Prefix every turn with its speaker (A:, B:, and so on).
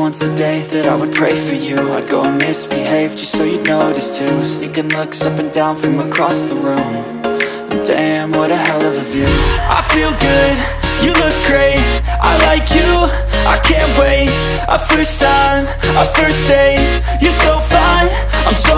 A: once a day that I would pray for you. I'd go and misbehave just so you'd notice too. Sneaking looks up and down from across the room. And damn, what a hell of a view. I feel good, you look great, I like you, I can't wait. A first time, a first date, you're so fine, I'm so